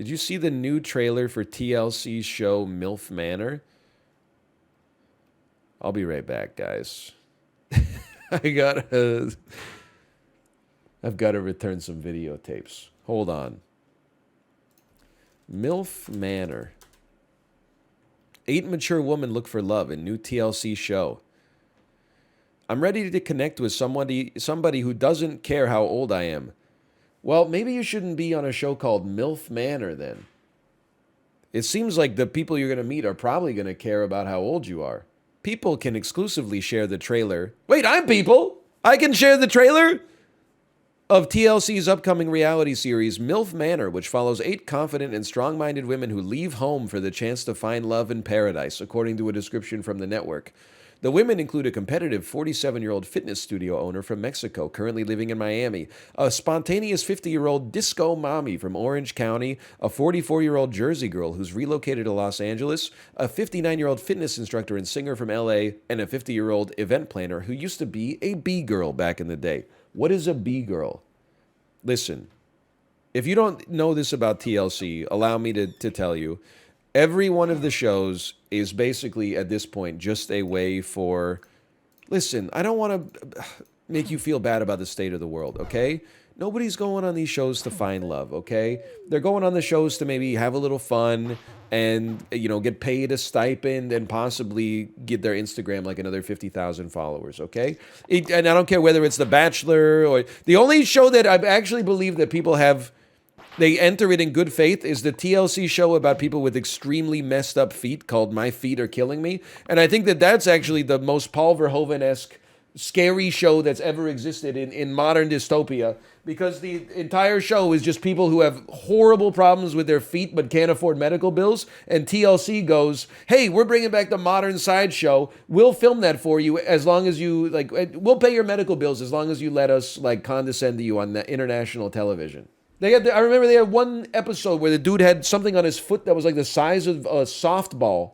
Did you see the new trailer for TLC's show MILF Manor? I'll be right back, guys. I've got to return some videotapes. Hold on. MILF Manor. 8 mature women look for love in new TLC show. I'm ready to connect with somebody who doesn't care how old I am. Well, maybe you shouldn't be on a show called MILF Manor then. It seems like the people you're going to meet are probably going to care about how old you are. People can exclusively share the trailer. Wait, I'm people! I can share the trailer of TLC's upcoming reality series, MILF Manor, which follows 8 confident and strong-minded women who leave home for the chance to find love in paradise, according to a description from the network. The women include a competitive 47-year-old fitness studio owner from Mexico, currently living in Miami, a spontaneous 50-year-old disco mommy from Orange County, a 44-year-old Jersey girl who's relocated to Los Angeles, a 59-year-old fitness instructor and singer from LA, and a 50-year-old event planner who used to be a B-girl back in the day. What is a B-girl? Listen, if you don't know this about TLC, allow me to tell you. Every one of the shows is basically, at this point, just a way for... Listen, I don't want to make you feel bad about the state of the world, okay? Nobody's going on these shows to find love, okay? They're going on the shows to maybe have a little fun and, you know, get paid a stipend and possibly get their Instagram like another 50,000 followers, okay? And I don't care whether it's The Bachelor or... The only show that I actually believe that people have... They enter it in good faith is the TLC show about people with extremely messed up feet called My Feet Are Killing Me. And I think that that's actually the most Paul Verhoeven-esque scary show that's ever existed in modern dystopia, because the entire show is just people who have horrible problems with their feet but can't afford medical bills. And TLC goes, hey, we're bringing back the modern sideshow. We'll film that for you as long as you, like, we'll pay your medical bills as long as you let us, like, condescend to you on the international television. I remember they had one episode where the dude had something on his foot that was like the size of a softball.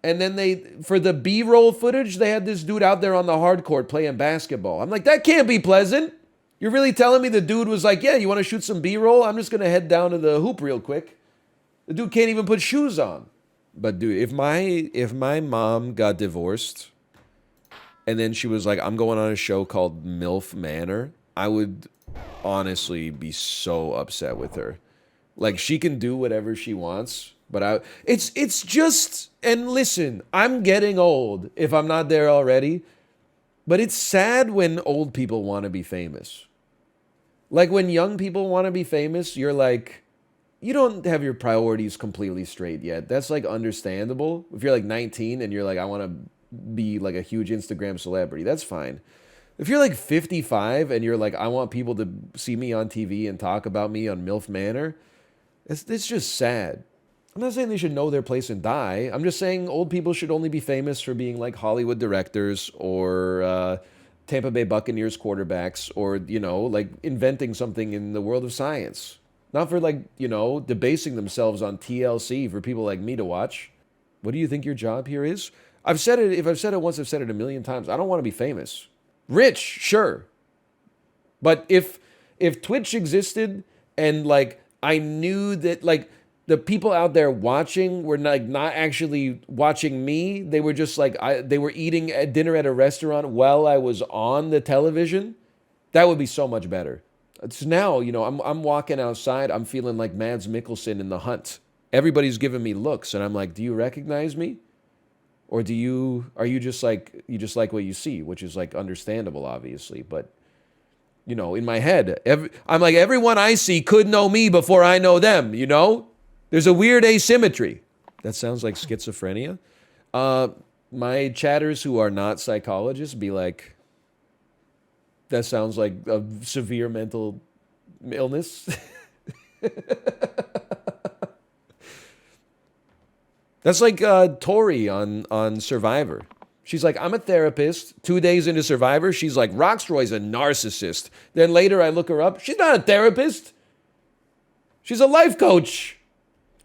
And then for the B-roll footage, they had this dude out there on the hard court playing basketball. I'm like, that can't be pleasant. You're really telling me the dude was like, yeah, you want to shoot some B-roll? I'm just going to head down to the hoop real quick. The dude can't even put shoes on. But dude, if my mom got divorced and then she was like, I'm going on a show called MILF Manor, I would... honestly be so upset with her. Like, she can do whatever she wants, but it's just, and listen, I'm getting old if I'm not there already, but it's sad when old people want to be famous. Like, when young people want to be famous, you're like, you don't have your priorities completely straight yet. That's like understandable. If you're like 19 and you're like, I want to be like a huge Instagram celebrity, that's fine. If you're like 55 and you're like, I want people to see me on TV and talk about me on MILF Manor, it's just sad. I'm not saying they should know their place and die. I'm just saying old people should only be famous for being like Hollywood directors or Tampa Bay Buccaneers quarterbacks or, you know, like inventing something in the world of science. Not for like, you know, debasing themselves on TLC for people like me to watch. What do you think your job here is? I've said it. If I've said it once, I've said it a million times. I don't want to be famous. Rich, sure. But if Twitch existed and like I knew that like the people out there watching were like not actually watching me, they were just like they were eating dinner at a restaurant while I was on the television, that would be so much better. It's now, you know, I'm walking outside, I'm feeling like Mads Mikkelsen in The Hunt. Everybody's giving me looks and I'm like, do you recognize me? Or are you just like what you see, which is like understandable, obviously. But, you know, in my head, I'm like, everyone I see could know me before I know them, you know? There's a weird asymmetry. That sounds like schizophrenia. My chatters who are not psychologists be like, that sounds like a severe mental illness. That's like Tori on Survivor. She's like, I'm a therapist. 2 days into Survivor, she's like, Rocksroy's a narcissist. Then later I look her up. She's not a therapist. She's a life coach.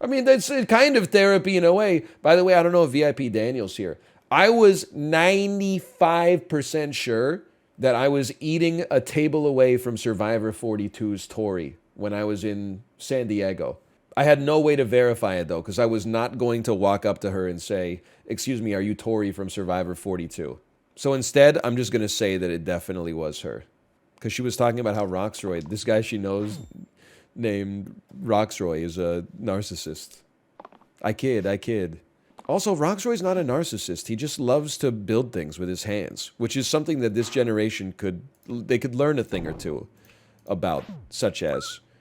I mean, that's a kind of therapy in a way. By the way, I don't know if VIP Daniel's here. I was 95% sure that I was eating a table away from Survivor 42's Tori when I was in San Diego. I had no way to verify it, though, because I was not going to walk up to her and say, excuse me, are you Tori from Survivor 42? So instead, I'm just going to say that it definitely was her. Because she was talking about how Roxroy, this guy she knows named Roxroy, is a narcissist. I kid. Also, Roxroy's not a narcissist. He just loves to build things with his hands, which is something that this generation could learn a thing or two about, such as